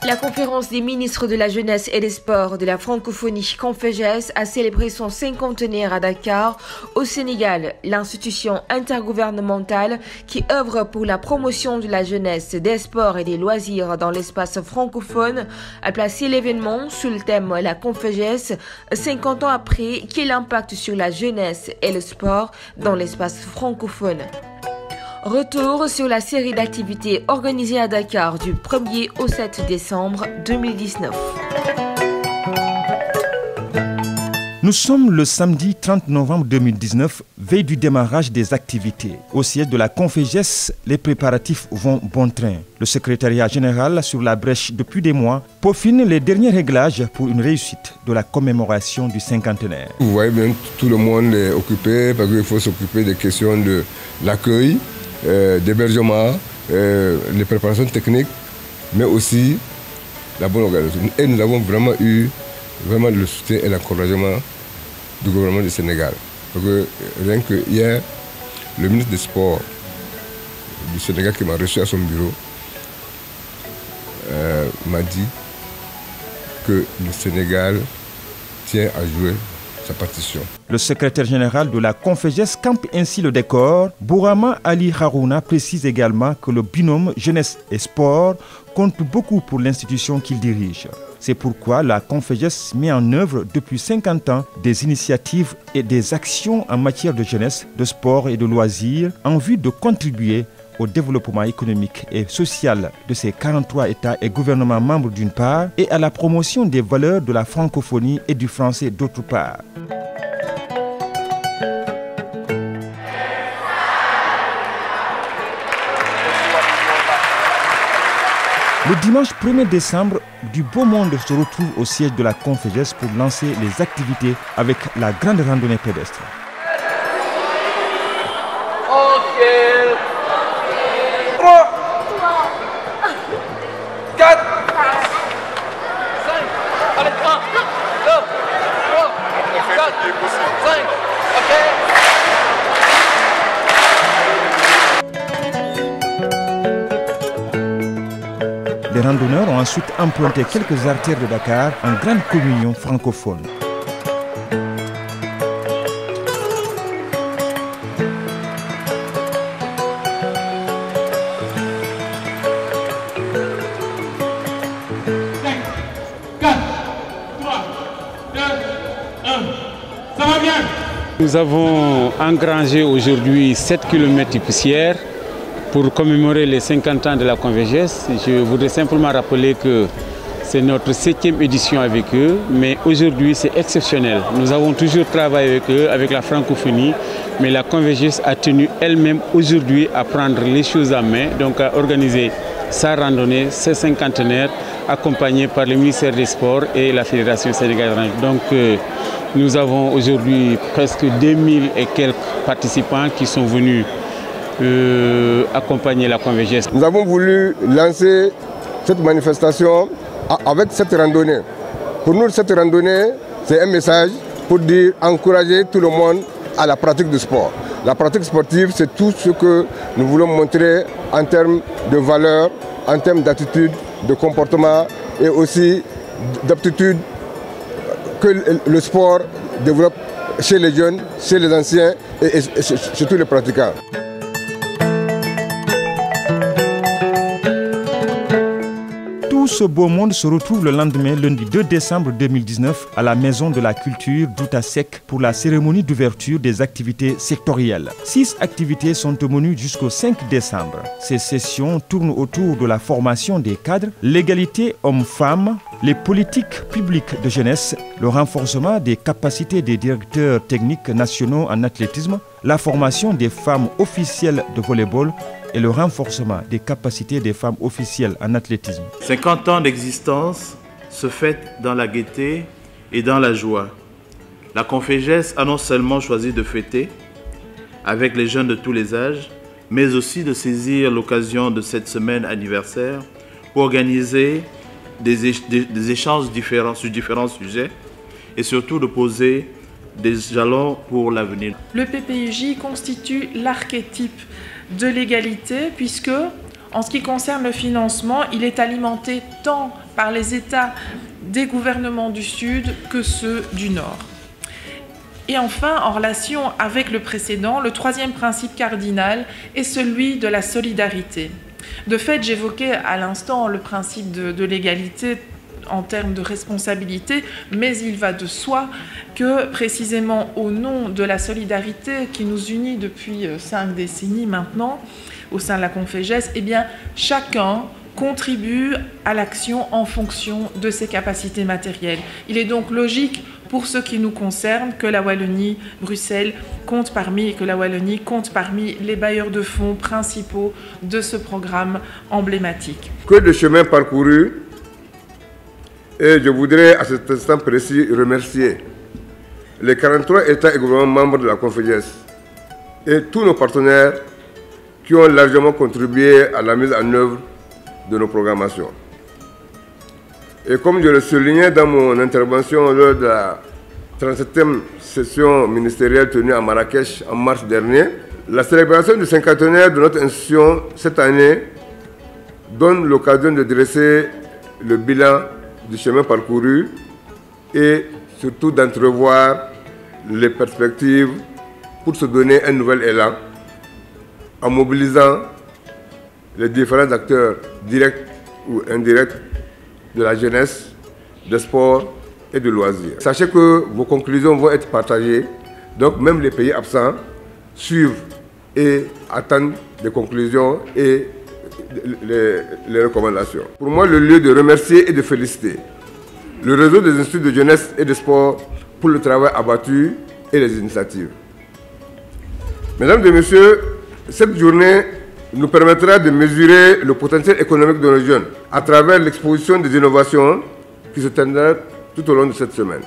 La conférence des ministres de la jeunesse et des sports de la francophonie CONFEJES a célébré son 50e à Dakar, au Sénégal. L'institution intergouvernementale qui œuvre pour la promotion de la jeunesse, des sports et des loisirs dans l'espace francophone a placé l'événement sous le thème La CONFEJES, 50 ans après, quel impact sur la jeunesse et le sport dans l'espace francophone. Retour sur la série d'activités organisées à Dakar du 1er au 7 décembre 2019. Nous sommes le samedi 30 novembre 2019, veille du démarrage des activités. Au siège de la CONFEJES, les préparatifs vont bon train. Le secrétariat général, sur la brèche depuis des mois, peaufine les derniers réglages pour une réussite de la commémoration du cinquantenaire. Vous voyez bien, tout le monde est occupé parce qu'il faut s'occuper des questions de l'accueil, d'hébergement, les préparations techniques, mais aussi la bonne organisation. Et nous avons vraiment eu le soutien et l'encouragement du gouvernement du Sénégal. Parce que rien que hier, le ministre des Sports du Sénégal qui m'a reçu à son bureau m'a dit que le Sénégal tient à jouer sa partition. Le secrétaire général de la CONFEJES campe ainsi le décor. Bourama Ali Harouna précise également que le binôme jeunesse et sport compte beaucoup pour l'institution qu'il dirige. C'est pourquoi la CONFEJES met en œuvre depuis 50 ans des initiatives et des actions en matière de jeunesse, de sport et de loisirs en vue de contribuer au développement économique et social de ces 43 États et gouvernements membres d'une part et à la promotion des valeurs de la francophonie et du français d'autre part. Le dimanche 1er décembre, du beau monde se retrouve au siège de la CONFEJES pour lancer les activités avec la grande randonnée pédestre. Les randonneurs ont ensuite emprunté quelques artères de Dakar en grande communion francophone. Nous avons engrangé aujourd'hui 7 km de poussière pour commémorer les 50 ans de la CONFEJES. Je voudrais simplement rappeler que c'est notre 7e édition avec eux, mais aujourd'hui c'est exceptionnel. Nous avons toujours travaillé avec eux, avec la francophonie, mais la CONFEJES a tenu elle-même aujourd'hui à prendre les choses en main, donc à organiser sa randonnée, ce cinquantenaire, accompagné par le ministère des Sports et la Fédération sénégalaise. Donc nous avons aujourd'hui presque 2000 et quelques participants qui sont venus accompagner la CONFEJES. Nous avons voulu lancer cette manifestation avec cette randonnée. Pour nous, cette randonnée, c'est un message pour dire encourager tout le monde à la pratique du sport. La pratique sportive, c'est tout ce que nous voulons montrer en termes de valeurs, en termes d'attitude, de comportement et aussi d'aptitude que le sport développe chez les jeunes, chez les anciens et chez tous les pratiquants. Tout ce beau monde se retrouve le lendemain, lundi 2 décembre 2019, à la Maison de la Culture d'Outa Sec pour la cérémonie d'ouverture des activités sectorielles. 6 activités sont au menu jusqu'au 5 décembre. Ces sessions tournent autour de la formation des cadres, l'égalité hommes-femmes, les politiques publiques de jeunesse, le renforcement des capacités des directeurs techniques nationaux en athlétisme, la formation des femmes officielles de volleyball et le renforcement des capacités des femmes officielles en athlétisme. 50 ans d'existence se fêtent dans la gaieté et dans la joie. La CONFEJES a non seulement choisi de fêter avec les jeunes de tous les âges, mais aussi de saisir l'occasion de cette semaine anniversaire pour organiser des échanges sur différents sujets et surtout de poser des jalons pour l'avenir. Le PPUJ constitue l'archétype de l'égalité puisque, en ce qui concerne le financement, il est alimenté tant par les États des gouvernements du Sud que ceux du Nord. Et enfin, en relation avec le précédent, le troisième principe cardinal est celui de la solidarité. De fait, j'évoquais à l'instant le principe de l'égalité en termes de responsabilité, mais il va de soi que précisément au nom de la solidarité qui nous unit depuis 5 décennies maintenant au sein de la Confégès, eh bien, chacun contribue à l'action en fonction de ses capacités matérielles. Il est donc logique, pour ce qui nous concerne, que la Wallonie, Bruxelles, compte parmi les bailleurs de fonds principaux de ce programme emblématique. Que de chemin parcouru, et je voudrais à cet instant précis remercier les 43 États et gouvernements membres de la Confégès et tous nos partenaires qui ont largement contribué à la mise en œuvre de nos programmations. Et comme je le soulignais dans mon intervention lors de la 37e session ministérielle tenue à Marrakech en mars dernier, la célébration du cinquantenaire de notre institution cette année donne l'occasion de dresser le bilan du chemin parcouru et surtout d'entrevoir les perspectives pour se donner un nouvel élan en mobilisant les différents acteurs directs ou indirects de la jeunesse, des sports et de loisirs. Sachez que vos conclusions vont être partagées, donc même les pays absents suivent et attendent des conclusions et les recommandations. Pour moi, le lieu de remercier et de féliciter le réseau des instituts de jeunesse et de sport pour le travail abattu et les initiatives. Mesdames et messieurs, cette journée nous permettra de mesurer le potentiel économique de nos jeunes à travers l'exposition des innovations qui se tiendra tout au long de cette semaine.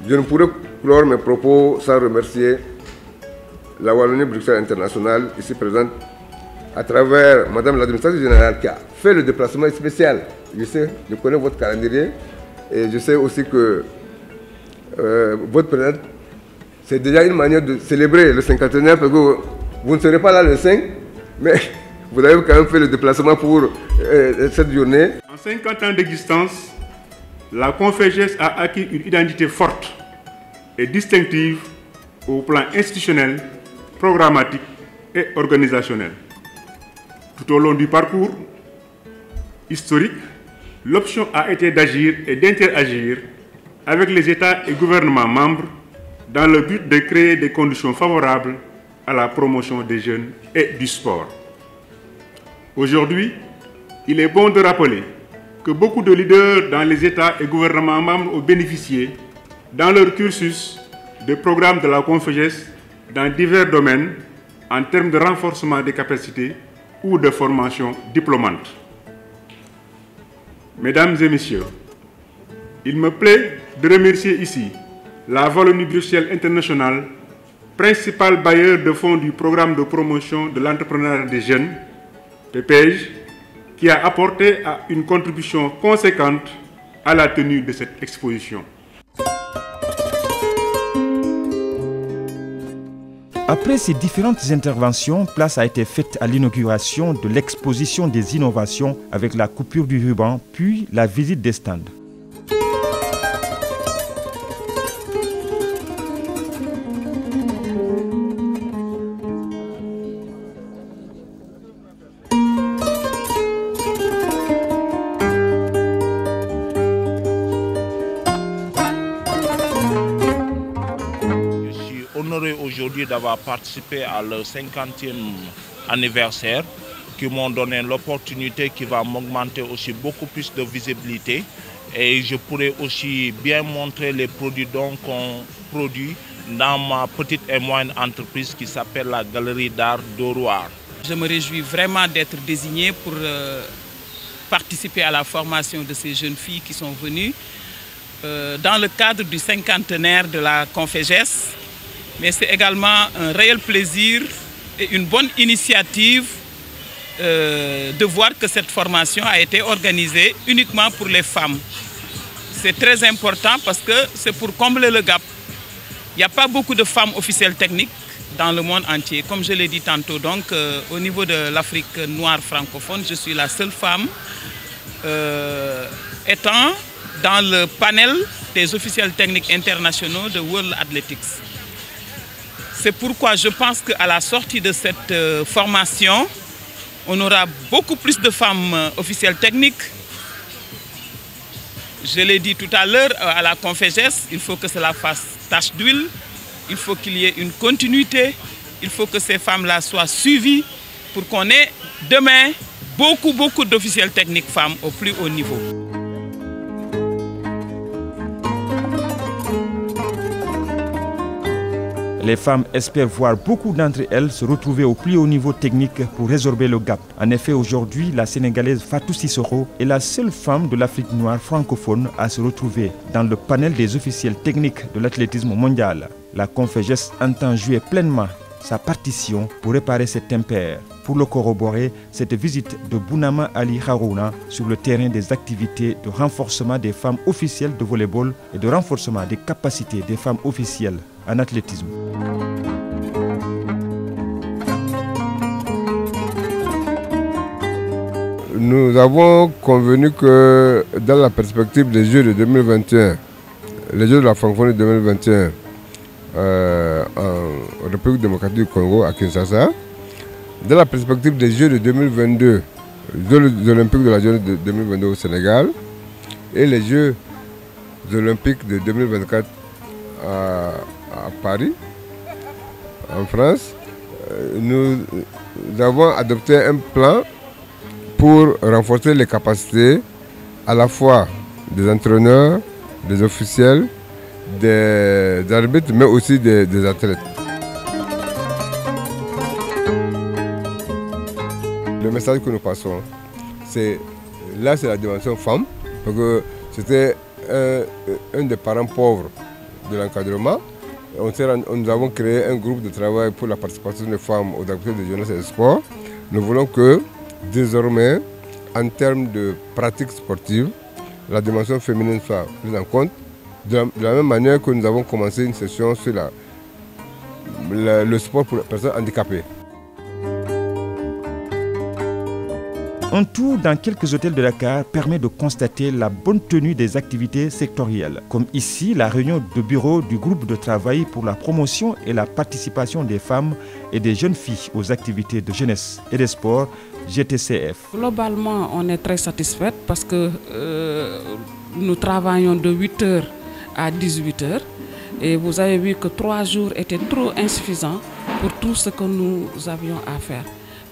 Je ne pourrais clore mes propos sans remercier la Wallonie Bruxelles Internationale, ici présente, à travers Madame l'administratrice générale qui a fait le déplacement spécial. Je connais votre calendrier et je sais aussi que votre présence, c'est déjà une manière de célébrer le cinquantenaire parce que vous ne serez pas là le 5, mais vous avez quand même fait le déplacement pour cette journée. En 50 ans d'existence, la Confégès a acquis une identité forte et distinctive au plan institutionnel, programmatique et organisationnel. Tout au long du parcours historique, l'option a été d'agir et d'interagir avec les États et gouvernements membres dans le but de créer des conditions favorables à la promotion des jeunes et du sport. Aujourd'hui, il est bon de rappeler que beaucoup de leaders dans les États et gouvernements membres ont bénéficié, dans leur cursus, de programmes de la Confégès dans divers domaines en termes de renforcement des capacités ou de formation diplômante. Mesdames et messieurs, il me plaît de remercier ici la Wallonie Bruxelles International, principal bailleur de fonds du programme de promotion de l'entrepreneuriat des jeunes, PPEJ, qui a apporté une contribution conséquente à la tenue de cette exposition. Après ces différentes interventions, place a été faite à l'inauguration de l'exposition des innovations avec la coupure du ruban, puis la visite des stands. Aujourd'hui d'avoir participé à leur 50e anniversaire qui m'ont donné l'opportunité qui va m'augmenter aussi beaucoup plus de visibilité et je pourrais aussi bien montrer les produits qu'on produit dans ma petite et moyenne entreprise qui s'appelle la Galerie d'Art d'Auroir. Je me réjouis vraiment d'être désignée pour participer à la formation de ces jeunes filles qui sont venues dans le cadre du cinquantenaire de la Confégès. Mais c'est également un réel plaisir et une bonne initiative de voir que cette formation a été organisée uniquement pour les femmes. C'est très important parce que c'est pour combler le gap. Il n'y a pas beaucoup de femmes officielles techniques dans le monde entier. Comme je l'ai dit tantôt, donc au niveau de l'Afrique noire francophone, je suis la seule femme étant dans le panel des officiels techniques internationaux de World Athletics. C'est pourquoi je pense qu'à la sortie de cette formation, on aura beaucoup plus de femmes officielles techniques. Je l'ai dit tout à l'heure à la Conféges, il faut que cela fasse tache d'huile, il faut qu'il y ait une continuité, il faut que ces femmes-là soient suivies pour qu'on ait demain beaucoup d'officiels techniques femmes au plus haut niveau. Les femmes espèrent voir beaucoup d'entre elles se retrouver au plus haut niveau technique pour résorber le gap. En effet, aujourd'hui, la Sénégalaise Fatou Sissoko est la seule femme de l'Afrique noire francophone à se retrouver dans le panel des officiels techniques de l'athlétisme mondial. La Conféges entend jouer pleinement sa partition pour réparer cet impair. Pour le corroborer, cette visite de Bounama Ali Harouna sur le terrain des activités de renforcement des femmes officielles de volleyball et de renforcement des capacités des femmes officielles en athlétisme. Nous avons convenu que dans la perspective des Jeux de 2021, les Jeux de la francophonie 2021 en République démocratique du Congo à Kinshasa, dans la perspective des Jeux de 2022, les Jeux olympiques de la journée de 2022 au Sénégal et les Jeux olympiques de 2024 à Paris, en France, nous avons adopté un plan pour renforcer les capacités à la fois des entraîneurs, des officiels, des arbitres, mais aussi des athlètes. Le message que nous passons, c'est la dimension femme, parce que c'était un des parents pauvres de l'encadrement. Nous avons créé un groupe de travail pour la participation des femmes aux activités de jeunesse et de sport. Nous voulons que désormais, en termes de pratiques sportives, la dimension féminine soit prise en compte. De la même manière que nous avons commencé une session sur le sport pour les personnes handicapées. Un tour dans quelques hôtels de Dakar permet de constater la bonne tenue des activités sectorielles, comme ici la réunion de bureau du groupe de travail pour la promotion et la participation des femmes et des jeunes filles aux activités de jeunesse et des sports GTCF. Globalement, on est très satisfait parce que nous travaillons de 8h à 18h et vous avez vu que 3 jours étaient trop insuffisants pour tout ce que nous avions à faire.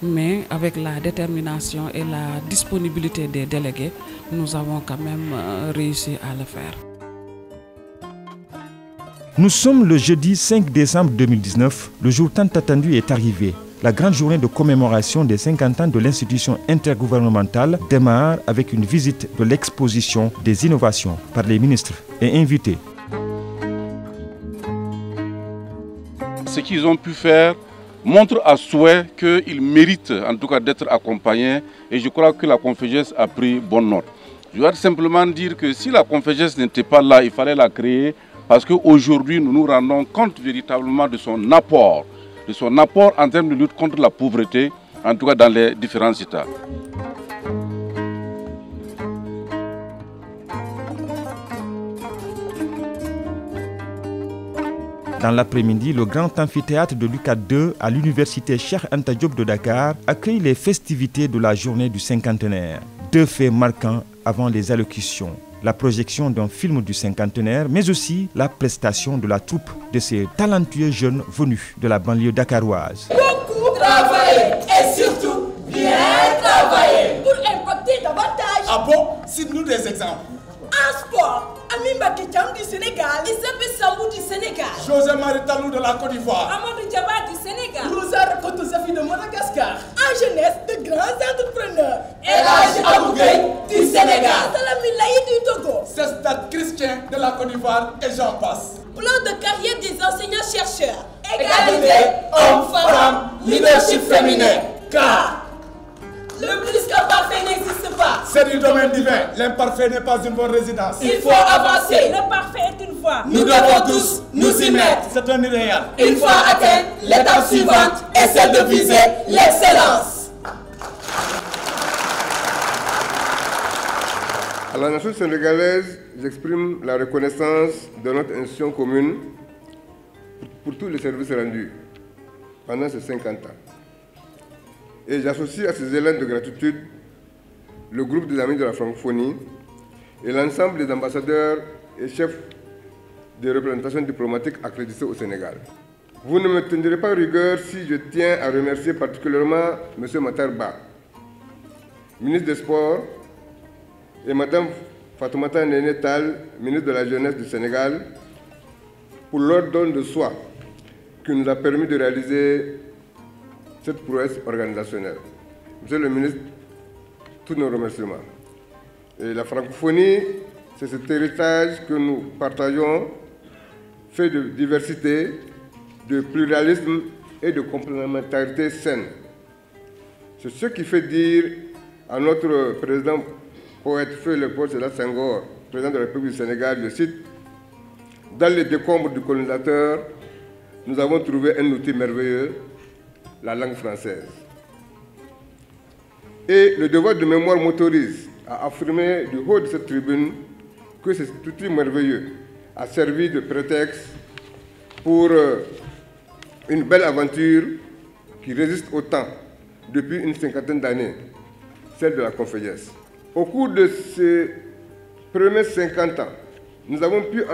Mais avec la détermination et la disponibilité des délégués, nous avons quand même réussi à le faire. Nous sommes le jeudi 5 décembre 2019. Le jour tant attendu est arrivé. La grande journée de commémoration des 50 ans de l'institution intergouvernementale démarre avec une visite de l'exposition des innovations par les ministres et invités. Ce qu'ils ont pu faire montre à souhait qu'ils méritent en tout cas d'être accompagnés et je crois que la Conféges a pris bonne note. Je dois simplement dire que si la Conféges n'était pas là, il fallait la créer parce qu'aujourd'hui nous nous rendons compte véritablement de son apport en termes de lutte contre la pauvreté, en tout cas dans les différents États. Dans l'après-midi, le grand amphithéâtre de Lucas II à l'université Cheikh Anta Diop de Dakar accueille les festivités de la journée du cinquantenaire. 2 faits marquants avant les allocutions. La projection d'un film du cinquantenaire, mais aussi la prestation de la troupe de ces talentueux jeunes venus de la banlieue dakaroise. Beaucoup travailler et surtout bien travailler pour impacter davantage. Ah bon? Cite-nous des exemples. En sport, Amimba Kicham du Sénégal, Isabelle Sambou du Sénégal, José Maritalou de la Côte d'Ivoire, Amadou Djaba du Sénégal, Rouzar Kotosafi de Madagascar, en jeunesse de grands entrepreneurs, Elage Abougay du Sénégal, Salami Laï du Togo, Cestat Christian de la Côte d'Ivoire et j'en passe. Plan de carrière des enseignants-chercheurs, égalité homme-femme, leadership féminin, car le plus que parfait n'existe pas. C'est du domaine divin. L'imparfait n'est pas une bonne résidence. Il faut avancer. Le parfait est une voie. Nous devons tous nous y mettre. C'est un idéal. Une fois atteint, l'étape suivante est celle de viser l'excellence. À la nation sénégalaise, j'exprime la reconnaissance de notre institution commune pour tous les services rendus pendant ces 50 ans. Et j'associe à ces élans de gratitude le groupe des Amis de la Francophonie et l'ensemble des ambassadeurs et chefs de représentation diplomatique accrédités au Sénégal. Vous ne me tiendrez pas rigueur si je tiens à remercier particulièrement M. Matar Ba, ministre des Sports, et Mme Fatoumata Néné Tall, ministre de la Jeunesse du Sénégal, pour leur don de soi qui nous a permis de réaliser cette prouesse organisationnelle. Monsieur le ministre, tous nos remerciements. Et la francophonie, c'est cet héritage que nous partageons, fait de diversité, de pluralisme et de complémentarité saine. C'est ce qui fait dire à notre président poète Feu Léopold Sédar Senghor, président de la République du Sénégal, je cite, « Dans les décombres du colonisateur, nous avons trouvé un outil merveilleux, la langue française. » Et le devoir de mémoire m'autorise à affirmer du haut de cette tribune que cet outil merveilleux a servi de prétexte pour une belle aventure qui résiste au temps depuis une cinquantaine d'années, celle de la Confédération. Au cours de ces premiers 50 ans, nous avons pu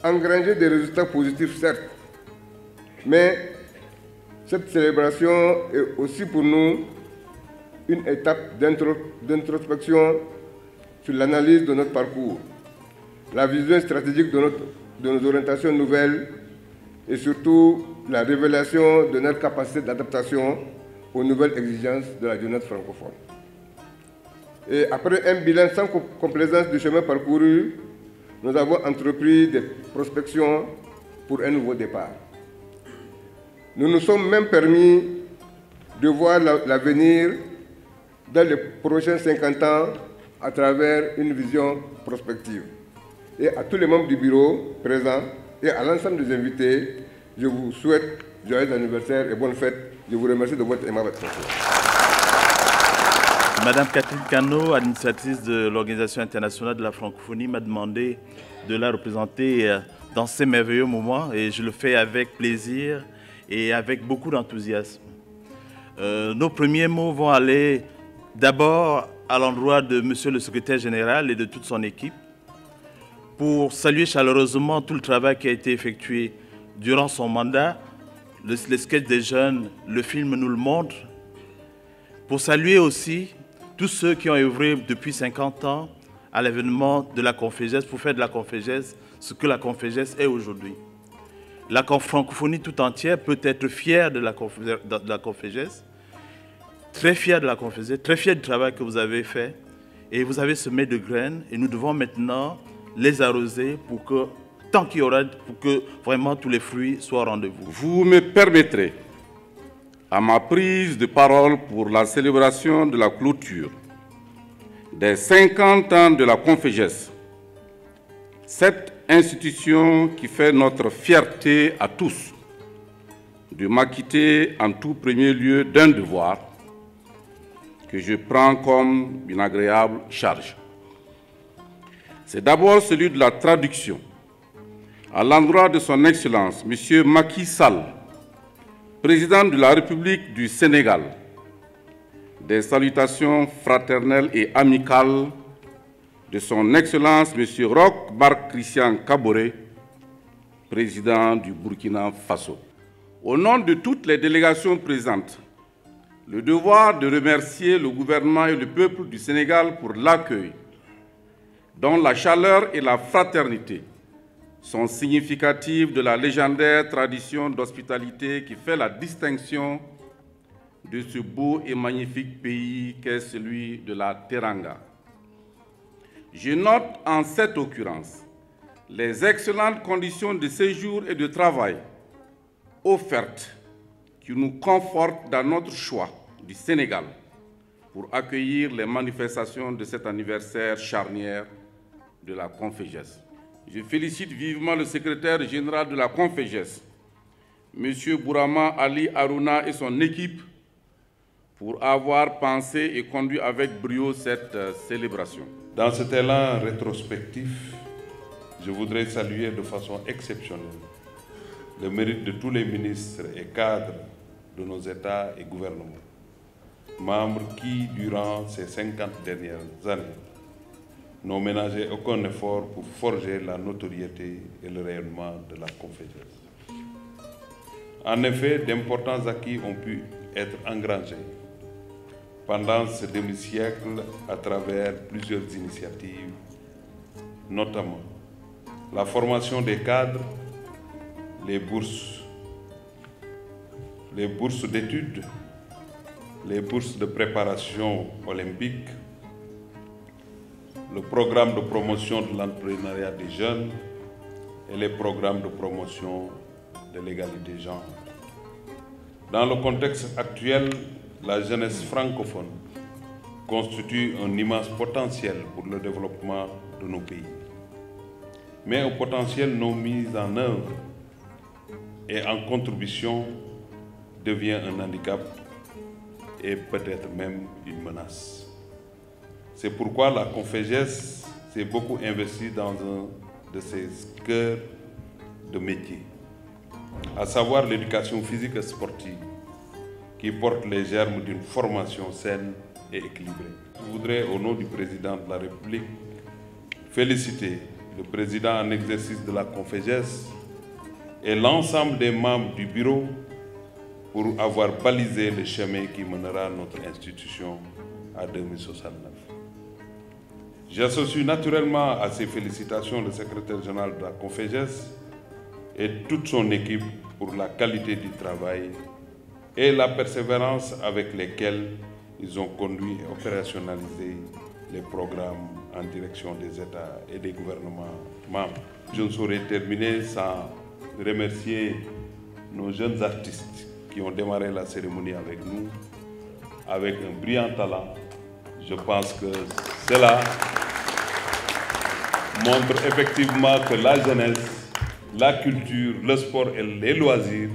engranger des résultats positifs, certes, mais cette célébration est aussi pour nous une étape d'introspection sur l'analyse de notre parcours, la vision stratégique de nos orientations nouvelles et surtout la révélation de notre capacité d'adaptation aux nouvelles exigences de la jeunesse francophone. Et après un bilan sans complaisance du chemin parcouru, nous avons entrepris des prospections pour un nouveau départ. Nous nous sommes même permis de voir l'avenir dans les prochains 50 ans à travers une vision prospective. Et à tous les membres du bureau présents et à l'ensemble des invités, je vous souhaite joyeux anniversaire et bonne fête. Je vous remercie de votre aimable attention. Madame Catherine Cano, administratrice de l'Organisation internationale de la francophonie, m'a demandé de la représenter dans ces merveilleux moments et je le fais avec plaisir et avec beaucoup d'enthousiasme. Nos premiers mots vont aller d'abord à l'endroit de Monsieur le Secrétaire général et de toute son équipe pour saluer chaleureusement tout le travail qui a été effectué durant son mandat. Les sketchs des jeunes, le film nous le montre. Pour saluer aussi tous ceux qui ont œuvré depuis 50 ans à l'événement de la Confégesse, pour faire de la Confégesse ce que la Confégesse est aujourd'hui. La francophonie tout entière peut être fière de la Confégesse, très fière de la Confégesse, très fière du travail que vous avez fait. Et vous avez semé de graines et nous devons maintenant les arroser pour que, tant qu'il y aura, pour que vraiment tous les fruits soient au rendez-vous. Vous me permettrez, à ma prise de parole pour la célébration de la clôture des 50 ans de la Confégesse, cette institution qui fait notre fierté à tous, de m'acquitter en tout premier lieu d'un devoir que je prends comme une agréable charge. C'est d'abord celui de la traduction à l'endroit de son Excellence, M. Macky Sall, président de la République du Sénégal, des salutations fraternelles et amicales de son Excellence, M. Roch Marc Christian Kaboré, président du Burkina Faso. Au nom de toutes les délégations présentes, le devoir de remercier le gouvernement et le peuple du Sénégal pour l'accueil, dont la chaleur et la fraternité sont significatives de la légendaire tradition d'hospitalité qui fait la distinction de ce beau et magnifique pays qu'est celui de la Teranga. Je note en cette occurrence les excellentes conditions de séjour et de travail offertes qui nous confortent dans notre choix du Sénégal pour accueillir les manifestations de cet anniversaire charnière de la Confégesse. Je félicite vivement le secrétaire général de la Confégesse, M. Bourama Ali Harouna et son équipe, pour avoir pensé et conduit avec brio cette célébration. Dans cet élan rétrospectif, je voudrais saluer de façon exceptionnelle le mérite de tous les ministres et cadres de nos États et gouvernements, membres qui, durant ces 50 dernières années, n'ont ménagé aucun effort pour forger la notoriété et le rayonnement de la Confédération. En effet, d'importants acquis ont pu être engrangés pendant ce demi-siècle à travers plusieurs initiatives, notamment la formation des cadres, les bourses d'études, les bourses de préparation olympique, le programme de promotion de l'entrepreneuriat des jeunes et les programmes de promotion de l'égalité genre. Dans le contexte actuel, la jeunesse francophone constitue un immense potentiel pour le développement de nos pays. Mais un potentiel non mis en œuvre et en contribution devient un handicap et peut-être même une menace. C'est pourquoi la Conféges s'est beaucoup investie dans un de ses cœurs de métier, à savoir l'éducation physique et sportive, qui porte les germes d'une formation saine et équilibrée. Je voudrais, au nom du président de la République, féliciter le président en exercice de la Conféges et l'ensemble des membres du bureau pour avoir balisé le chemin qui mènera notre institution à 2069. J'associe naturellement à ces félicitations le secrétaire général de la Conféges et toute son équipe pour la qualité du travail et la persévérance avec lesquelles ils ont conduit et opérationnalisé les programmes en direction des États et des gouvernements membres. Je ne saurais terminer sans remercier nos jeunes artistes qui ont démarré la cérémonie avec nous, avec un brillant talent. Je pense que cela montre effectivement que la jeunesse, la culture, le sport et les loisirs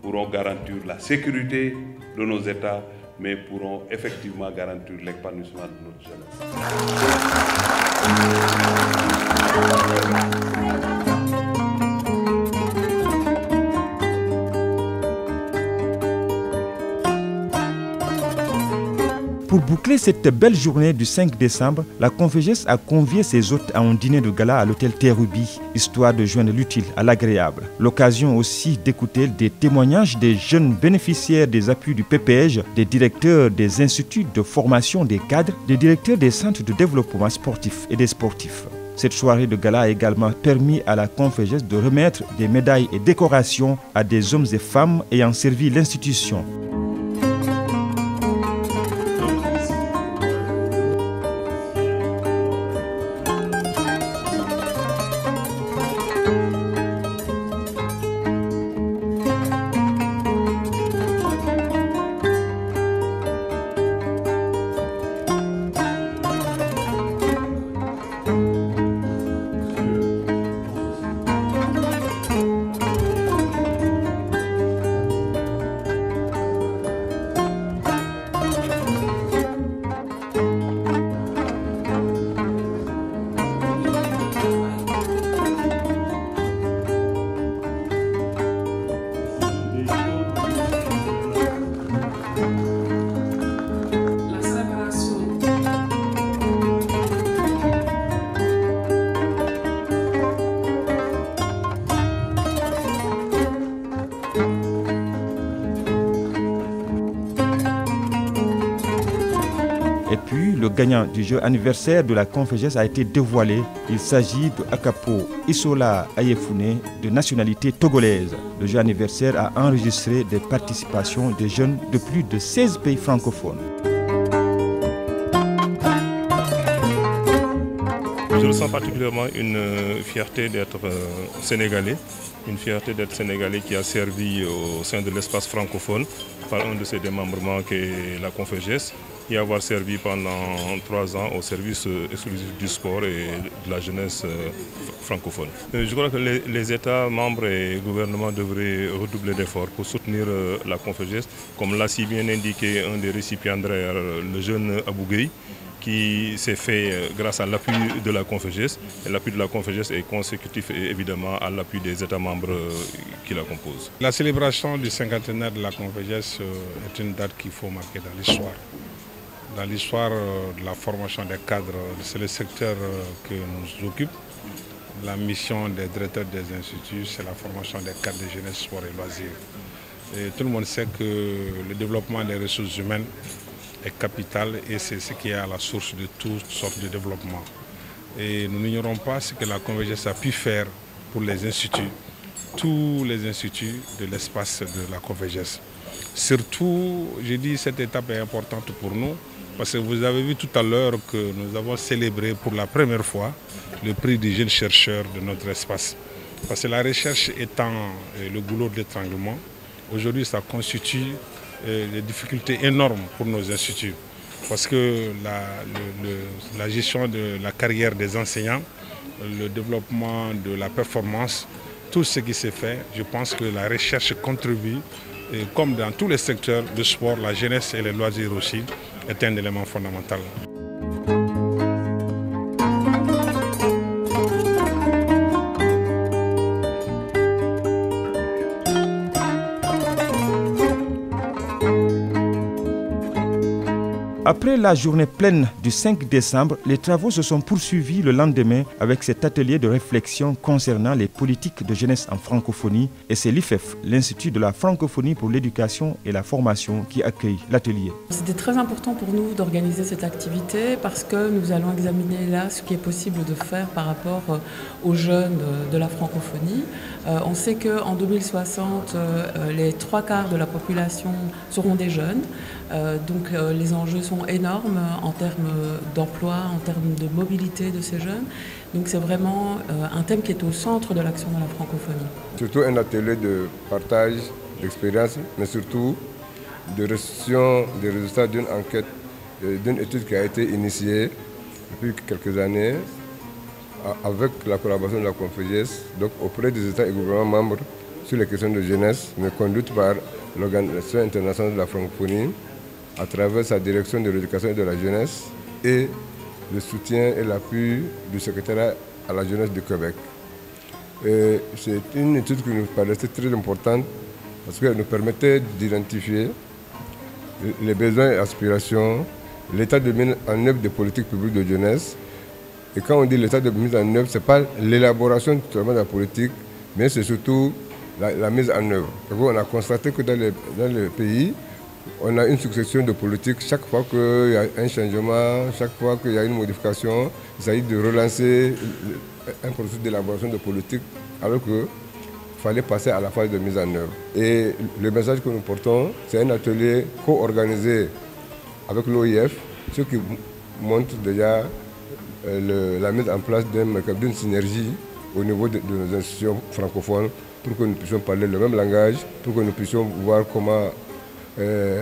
pourront garantir la sécurité de nos États, mais pourront effectivement garantir l'épanouissement de notre jeunesse. Pour boucler cette belle journée du 5 décembre, la Conféges a convié ses hôtes à un dîner de gala à l'hôtel Terrubi, histoire de joindre l'utile à l'agréable. L'occasion aussi d'écouter des témoignages des jeunes bénéficiaires des appuis du PPEJ, des directeurs des instituts de formation des cadres, des directeurs des centres de développement sportif et des sportifs. Cette soirée de gala a également permis à la Conféges de remettre des médailles et décorations à des hommes et femmes ayant servi l'institution. Et puis, le gagnant du jeu anniversaire de la Conféges a été dévoilé. Il s'agit de Akapo Isola Ayefune, de nationalité togolaise. Le jeu anniversaire a enregistré des participations de jeunes de plus de 16 pays francophones. Je ressens particulièrement une fierté d'être sénégalais, une fierté d'être sénégalais qui a servi au sein de l'espace francophone par un de ses démembrements qui est la Conféges. y avoir servi pendant 3 ans au service exclusif du sport et de la jeunesse francophone. Je crois que les États membres et gouvernements devraient redoubler d'efforts pour soutenir la Confégès, comme l'a si bien indiqué un des récipiendaires, le jeune Abou Gueye, qui s'est fait grâce à l'appui de la Confégès. Et l'appui de la Confégès est consécutif évidemment à l'appui des États membres qui la composent. La célébration du cinquantenaire de la Confégès est une date qu'il faut marquer dans l'histoire. Dans l'histoire de la formation des cadres, c'est le secteur que nous occupe. La mission des directeurs des instituts, c'est la formation des cadres de jeunesse, sport et loisirs. Et tout le monde sait que le développement des ressources humaines est capital et c'est ce qui est à la source de toutes sortes de développement. Et nous n'ignorons pas ce que la Confégès a pu faire pour les instituts, tous les instituts de l'espace de la Confégès. Surtout, j'ai dit, cette étape est importante pour nous parce que vous avez vu tout à l'heure que nous avons célébré pour la première fois le prix du jeune chercheur de notre espace. Parce que la recherche étant le goulot de l'étranglement, aujourd'hui ça constitue des difficultés énormes pour nos instituts. Parce que la gestion de la carrière des enseignants, le développement de la performance, tout ce qui s'est fait, je pense que la recherche contribue, et comme dans tous les secteurs, le sport, la jeunesse et les loisirs aussi, est un élément fondamental. Après la journée pleine du 5 décembre, les travaux se sont poursuivis le lendemain avec cet atelier de réflexion concernant les politiques de jeunesse en francophonie et c'est l'IFEF, l'Institut de la francophonie pour l'éducation et la formation qui accueille l'atelier. C'était très important pour nous d'organiser cette activité parce que nous allons examiner là ce qui est possible de faire par rapport aux jeunes de la francophonie. On sait qu'en 2060, les 3/4 de la population seront des jeunes. Donc les enjeux sont énormes en termes d'emploi, en termes de mobilité de ces jeunes. Donc c'est vraiment un thème qui est au centre de l'action de la francophonie. Surtout un atelier de partage d'expériences, mais surtout de restitution des résultats d'une enquête, d'une étude qui a été initiée depuis quelques années avec la collaboration de la Confégès, donc auprès des États et gouvernements membres sur les questions de jeunesse, mais conduite par l'Organisation internationale de la francophonie, à travers sa direction de l'éducation et de la jeunesse et le soutien et l'appui du secrétariat à la jeunesse du Québec. C'est une étude qui nous paraissait très importante parce qu'elle nous permettait d'identifier les besoins et aspirations, l'état de mise en œuvre des politiques publiques de jeunesse. Et quand on dit l'état de mise en œuvre, ce n'est pas l'élaboration totalement de la politique, mais c'est surtout la mise en œuvre. On a constaté que dans le pays, on a une succession de politiques. Chaque fois qu'il y a un changement, chaque fois qu'il y a une modification, il s'agit de relancer un processus d'élaboration de politique alors qu'il fallait passer à la phase de mise en œuvre. Et le message que nous portons, c'est un atelier co-organisé avec l'OIF, ce qui montre déjà la mise en place d'une synergie au niveau de nos institutions francophones pour que nous puissions parler le même langage, pour que nous puissions voir comment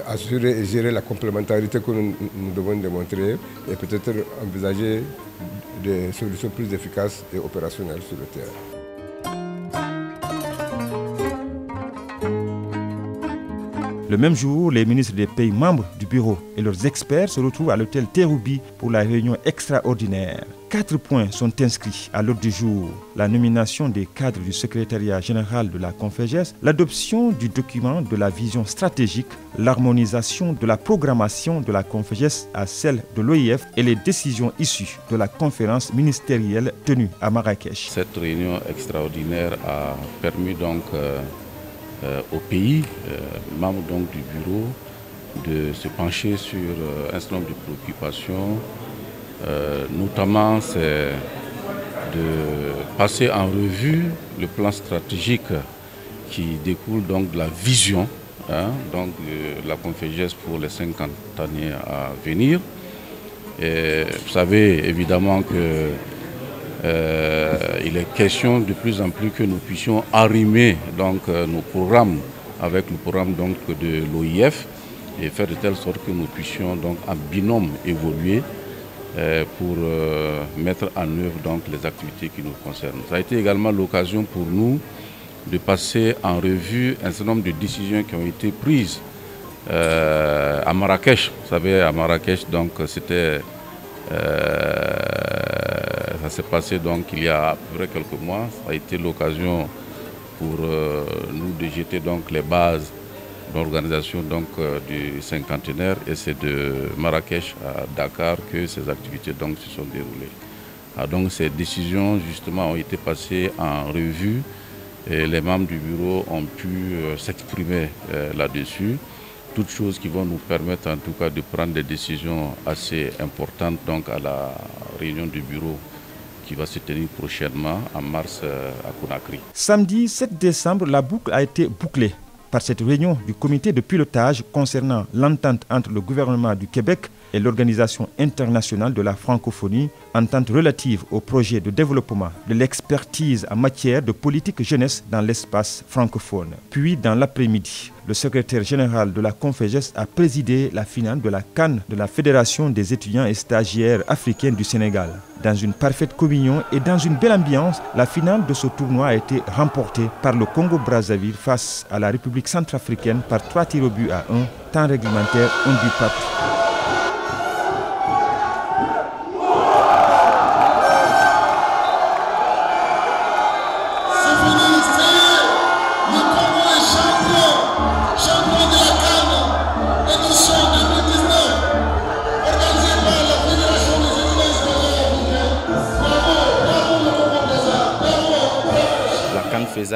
assurer et gérer la complémentarité que nous devons démontrer et peut-être envisager des solutions plus efficaces et opérationnelles sur le terrain. Le même jour, les ministres des pays membres du bureau et leurs experts se retrouvent à l'hôtel Terroubi pour la réunion extraordinaire. 4 points sont inscrits à l'ordre du jour. La nomination des cadres du secrétariat général de la Confégès, l'adoption du document de la vision stratégique, l'harmonisation de la programmation de la Confégès à celle de l'OIF et les décisions issues de la conférence ministérielle tenue à Marrakech. Cette réunion extraordinaire a permis donc au pays, membres donc du bureau, de se pencher sur un certain nombre de préoccupations. Notamment, c'est de passer en revue le plan stratégique qui découle donc de la vision donc de la Confégès pour les 50 années à venir. Et vous savez évidemment que il est question de plus en plus que nous puissions arrimer donc nos programmes avec le programme donc de l'OIF et faire de telle sorte que nous puissions donc en binôme évoluer pour mettre en œuvre donc les activités qui nous concernent. Ça a été également l'occasion pour nous de passer en revue un certain nombre de décisions qui ont été prises à Marrakech. Vous savez, à Marrakech, donc c'était ça s'est passé donc il y a à peu près quelques mois. Ça a été l'occasion pour nous de jeter donc les bases de l'organisation du cinquantenaire, et c'est de Marrakech à Dakar que ces activités donc se sont déroulées. Donc ces décisions justement ont été passées en revue et les membres du bureau ont pu s'exprimer là-dessus. Toutes choses qui vont nous permettre en tout cas de prendre des décisions assez importantes donc à la réunion du bureau qui va se tenir prochainement en mars à Conakry. Samedi 7 décembre, la boucle a été bouclée par cette réunion du comité de pilotage concernant l'entente entre le gouvernement du Québec et l'Organisation internationale de la francophonie, entente relative au projet de développement de l'expertise en matière de politique jeunesse dans l'espace francophone. Puis, dans l'après-midi, le secrétaire général de la Conféges a présidé la finale de la CAN de la Fédération des étudiants et stagiaires africains du Sénégal. Dans une parfaite communion et dans une belle ambiance, la finale de ce tournoi a été remportée par le Congo-Brazzaville face à la République centrafricaine par 3 tirs au but à 1, temps réglementaire, 1 but partout.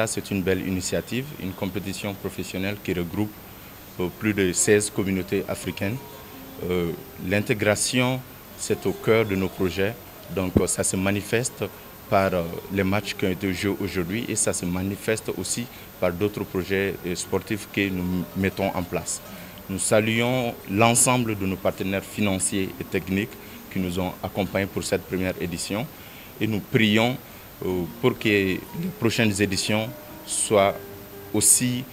C'est une belle initiative, une compétition professionnelle qui regroupe plus de 16 communautés africaines. L'intégration, c'est au cœur de nos projets, donc ça se manifeste par les matchs qui ont été joués aujourd'hui et ça se manifeste aussi par d'autres projets sportifs que nous mettons en place. Nous saluons l'ensemble de nos partenaires financiers et techniques qui nous ont accompagnés pour cette première édition et nous prions pour que les prochaines éditions soient aussi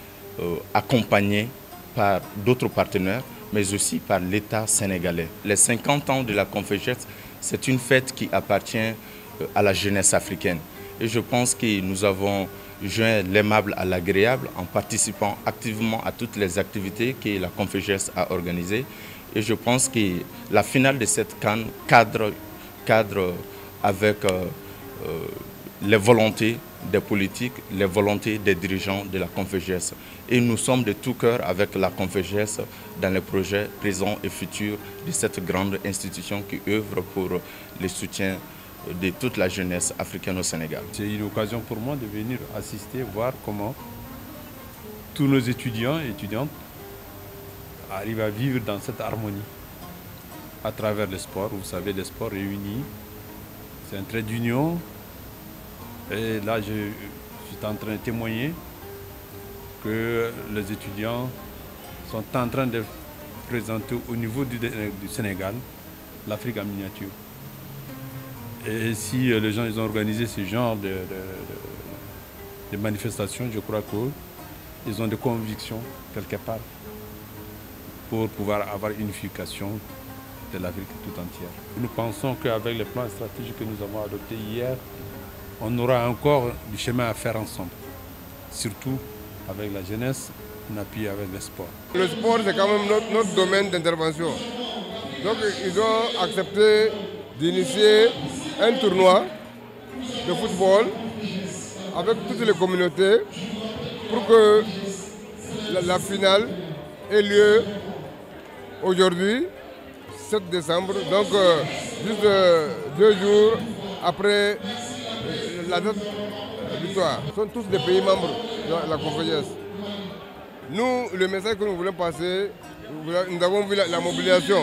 accompagnées par d'autres partenaires, mais aussi par l'État sénégalais. Les 50 ans de la Conféges, c'est une fête qui appartient à la jeunesse africaine. Et je pense que nous avons joint l'aimable à l'agréable en participant activement à toutes les activités que la Conféges a organisées. Et je pense que la finale de cette CAN cadre avec les volontés des politiques, les volontés des dirigeants de la Conféges. Et nous sommes de tout cœur avec la Conféges dans les projets présents et futurs de cette grande institution qui œuvre pour le soutien de toute la jeunesse africaine au Sénégal. C'est une occasion pour moi de venir assister, voir comment tous nos étudiants et étudiantes arrivent à vivre dans cette harmonie à travers le sport. Vous savez, le sport réunit, c'est un trait d'union. Et là, je suis en train de témoigner que les étudiants sont en train de présenter au niveau du Sénégal l'Afrique en miniature. Et si les gens ils ont organisé ce genre de manifestations, je crois qu'ils ont des convictions quelque part pour pouvoir avoir une unification de l'Afrique tout entière. Nous pensons qu'avec le plan stratégique que nous avons adopté hier, on aura encore du chemin à faire ensemble, surtout avec la jeunesse, en appui avec le sport. Le sport, c'est quand même notre domaine d'intervention. Donc, ils ont accepté d'initier un tournoi de football avec toutes les communautés pour que la finale ait lieu aujourd'hui, 7 décembre, donc juste 2 jours après la date de victoire. Ce sont tous des pays membres de la Conféges. Nous, le message que nous voulons passer, nous avons vu la mobilisation.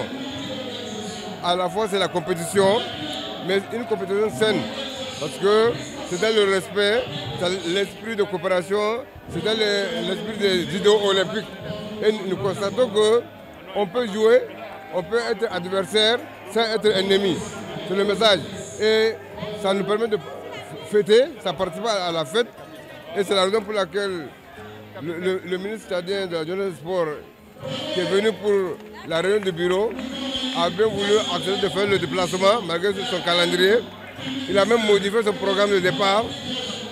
À la fois, c'est la compétition, mais une compétition saine. Parce que c'est dans le respect, c'est l'esprit de coopération, c'est dans l'esprit des idéaux olympiques. Et nous constatons qu'on peut jouer, on peut être adversaire sans être ennemi. C'est le message. Et ça nous permet de fêter, ça participe à la fête. Et c'est la raison pour laquelle le ministre tchadien de la jeunesse et du sport qui est venu pour la réunion du bureau, a bien voulu accepter de faire le déplacement malgré son calendrier. Il a même modifié son programme de départ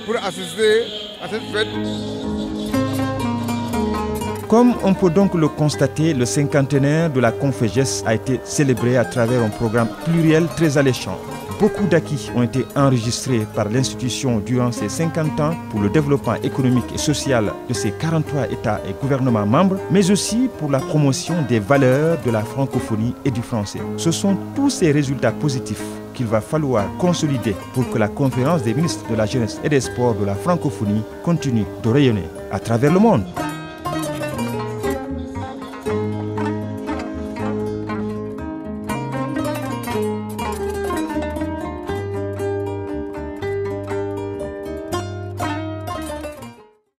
pour assister à cette fête. Comme on peut donc le constater, le cinquantenaire de la Conféges a été célébré à travers un programme pluriel très alléchant. Beaucoup d'acquis ont été enregistrés par l'institution durant ces 50 ans pour le développement économique et social de ses 43 États et gouvernements membres, mais aussi pour la promotion des valeurs de la francophonie et du français. Ce sont tous ces résultats positifs qu'il va falloir consolider pour que la conférence des ministres de la jeunesse et des sports de la francophonie continue de rayonner à travers le monde.